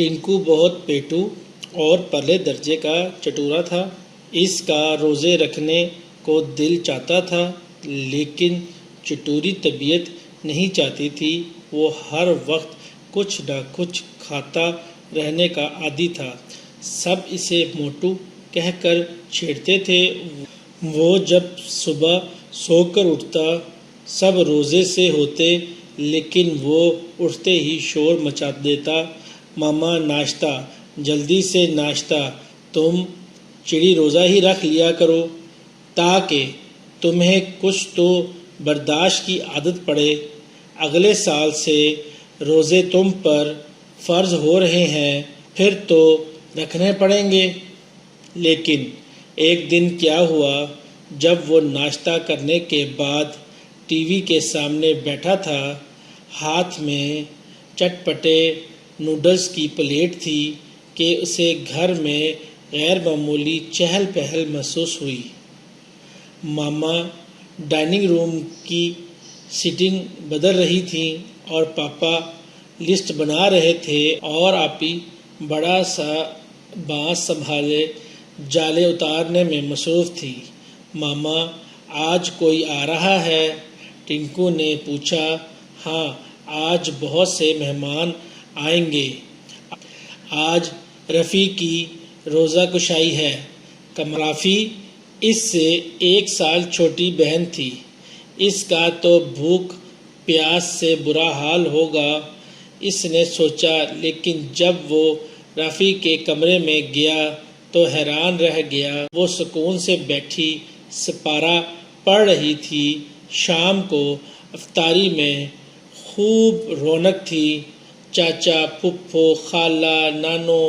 ٹنکو بہت پیٹو اور پرلے درجے کا چٹورا تھا۔ اس کا روزے رکھنے کو دل چاہتا تھا، لیکن چٹوری طبیعت نہیں چاہتی تھی۔ وہ ہر وقت کچھ نہ کچھ کھاتا رہنے کا عادی تھا۔ سب اسے موٹو کہہ کر چھیڑتے تھے۔ وہ جب صبح سو کر اٹھتا سب روزے سے ہوتے، لیکن وہ اٹھتے ہی شور مچا دیتا، ماما ناشتہ، جلدی سے ناشتہ، تم چڑی روزہ ہی رکھ لیا کرو تاکہ تمہیں کچھ تو برداشت کی عادت پڑے۔ اگلے سال سے روزے تم پر فرض ہو رہے ہیں، پھر تو رکھنے پڑیں گے۔ لیکن ایک دن کیا ہوا، جب وہ ناشتہ کرنے کے بعد ٹی وی کے سامنے بیٹھا تھا، ہاتھ میں چٹپٹے نوڈلز کی پلیٹ تھی کہ اسے گھر میں غیر معمولی چہل پہل محسوس ہوئی۔ ماما ڈائننگ روم کی سیٹنگ بدل رہی تھیں اور پاپا لسٹ بنا رہے تھے اور آپی بڑا سا بانس سنبھالے جالے اتارنے میں مصروف تھی۔ ماما آج کوئی آ رہا ہے؟ ٹنکو نے پوچھا۔ ہاں، آج بہت سے مہمان آئیں گے۔ آج رفیع کی روزہ کشائی ہے۔ رافی اس سے 1 سال چھوٹی بہن تھی۔ اس کا تو بھوک پیاس سے برا حال ہوگا، اس نے سوچا، لیکن جب وہ رافی کے کمرے میں گیا تو حیران رہ گیا۔ وہ سکون سے بیٹھی سپارہ پڑھ رہی تھی۔ شام کو افطاری میں خوب رونق تھی۔ چاچا، پھپھو، خالہ، نانو،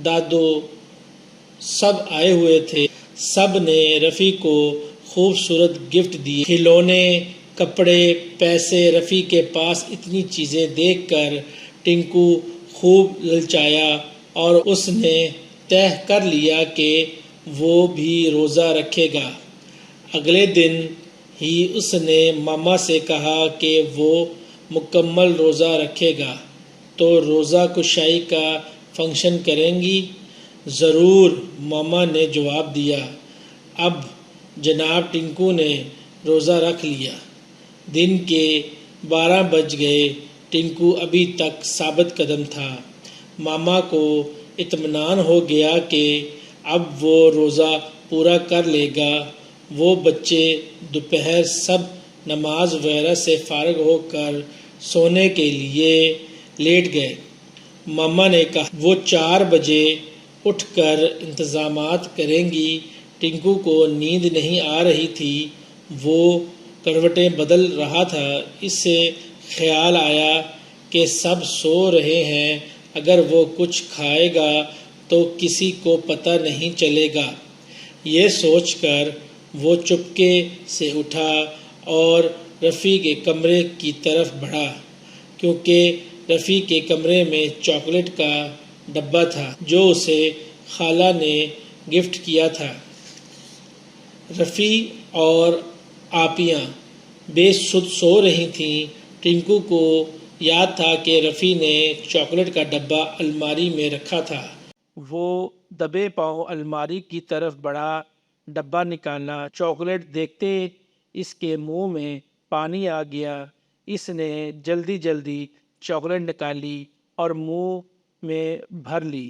دادو سب آئے ہوئے تھے۔ سب نے رفیع کو خوبصورت گفٹ دیے، کھلونے، کپڑے، پیسے۔ رفیع کے پاس اتنی چیزیں دیکھ کر ٹنکو خوب للچایا اور اس نے طے کر لیا کہ وہ بھی روزہ رکھے گا۔ اگلے دن ہی اس نے ماما سے کہا کہ وہ مکمل روزہ رکھے گا تو روزہ کشائی کا فنکشن کریں گی۔ ضرور، ماما نے جواب دیا۔ اب جناب ٹنکو نے روزہ رکھ لیا۔ دن کے 12 بج گئے۔ ٹنکو ابھی تک ثابت قدم تھا۔ ماما کو اطمینان ہو گیا کہ اب وہ روزہ پورا کر لے گا۔ وہ بچے دوپہر سب نماز وغیرہ سے فارغ ہو کر سونے کے لیے لیٹ گئے۔ ماما نے کہا وہ 4 بجے اٹھ کر انتظامات کریں گی۔ ٹنکو کو نیند نہیں آ رہی تھی۔ وہ کروٹیں بدل رہا تھا۔ اسے خیال آیا کہ سب سو رہے ہیں، اگر وہ کچھ کھائے گا تو کسی کو پتہ نہیں چلے گا۔ یہ سوچ کر وہ چپکے سے اٹھا اور رفیع کے کمرے کی طرف بڑھا، کیونکہ رفیع کے کمرے میں چاکلیٹ کا ڈبہ تھا جو اسے خالہ نے گفٹ کیا تھا۔ رفیع اور آپیاں بے سدھ سو رہی تھیں۔ ٹنکو کو یاد تھا کہ رفیع نے چاکلیٹ کا ڈبہ الماری میں رکھا تھا۔ وہ دبے پاؤں الماری کی طرف بڑھا، ڈبہ نکالا۔ چاکلیٹ دیکھتے اس کے منہ میں پانی آ گیا۔ اس نے جلدی جلدی چاکلیٹ نکالی اور منہ میں بھر لی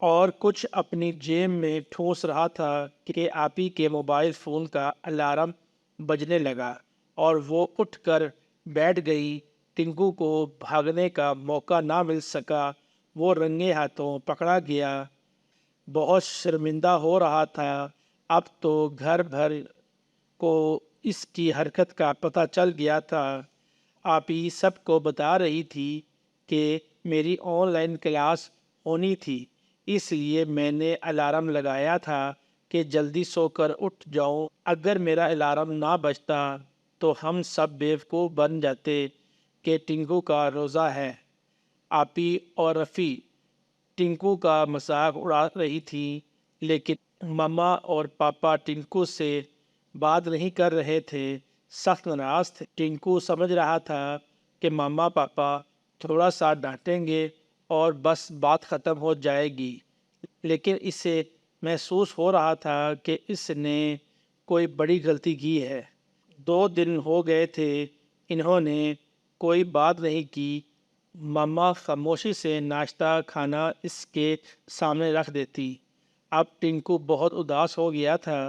اور کچھ اپنی جیب میں ٹھونس رہا تھا کہ آپی کے موبائل فون کا الارم بجنے لگا اور وہ اٹھ کر بیٹھ گئی۔ ٹنکو کو بھاگنے کا موقع نہ مل سکا۔ وہ رنگے ہاتھوں پکڑا گیا، بہت شرمندہ ہو رہا تھا۔ اب تو گھر بھر کو اس کی حرکت کا پتہ چل گیا تھا۔ آپی سب کو بتا رہی تھی کہ میری آن لائن کلاس ہونی تھی، اس لیے میں نے الارم لگایا تھا کہ جلدی سو کر اٹھ جاؤں۔ اگر میرا الارم نہ بجتا تو ہم سب بیوقوف بن جاتے کہ ٹنکو کا روزہ ہے۔ آپی اور رفیع ٹنکو کا مذاق اڑا رہی تھی، لیکن ماما اور پاپا ٹنکو سے بات نہیں کر رہے تھے، سخت ناراض تھے۔ ٹنکو سمجھ رہا تھا کہ ماما پاپا تھوڑا سا ڈانٹیں گے اور بس بات ختم ہو جائے گی، لیکن اسے محسوس ہو رہا تھا کہ اس نے کوئی بڑی غلطی کی ہے۔ 2 دن ہو گئے تھے انہوں نے کوئی بات نہیں کی۔ ماما خاموشی سے ناشتہ کھانا اس کے سامنے رکھ دیتی۔ اب ٹنکو بہت اداس ہو گیا تھا۔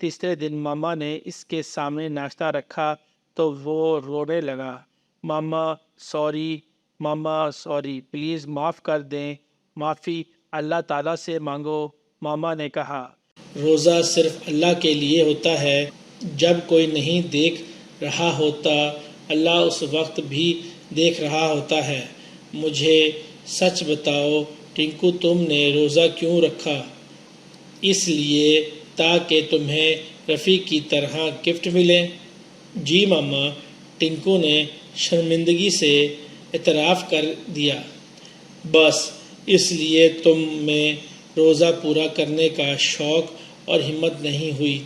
تیسرے دن ماما نے اس کے سامنے ناشتہ رکھا تو وہ رونے لگا۔ ماما سوری، پلیز معاف کر دیں، معافی اللہ تعالیٰ سے مانگو، ماما نے کہا۔ روزہ صرف اللہ کے لیے ہوتا ہے۔ جب کوئی نہیں دیکھ رہا ہوتا، اللہ اس وقت بھی دیکھ رہا ہوتا ہے۔ مجھے سچ بتاؤ ٹنکو، تم نے روزہ کیوں رکھا؟ اس لیے تاکہ تمہیں رفیق کی طرح گفٹ ملے۔ جی ماما، ٹنکو نے شرمندگی سے اعتراف کر دیا۔ بس اس لیے تم میں روزہ پورا کرنے کا شوق اور ہمت نہیں ہوئی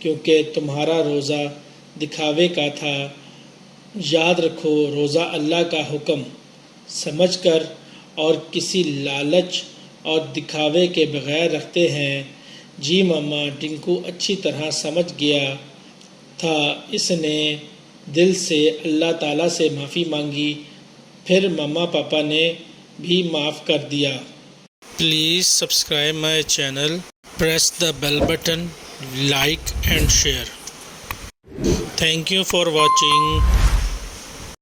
کیونکہ تمہارا روزہ دکھاوے کا تھا۔ یاد رکھو، روزہ اللہ کا حکم سمجھ کر اور کسی لالچ اور دکھاوے کے بغیر رکھتے ہیں۔ جی ماما، ٹنکو اچھی طرح سمجھ گیا تھا۔ اس نے دل سے اللہ تعالیٰ سے معافی مانگی، پھر ماما پاپا نے بھی معاف کر دیا۔ Please subscribe my channel, press the bell button, like and share. Thank you for watching.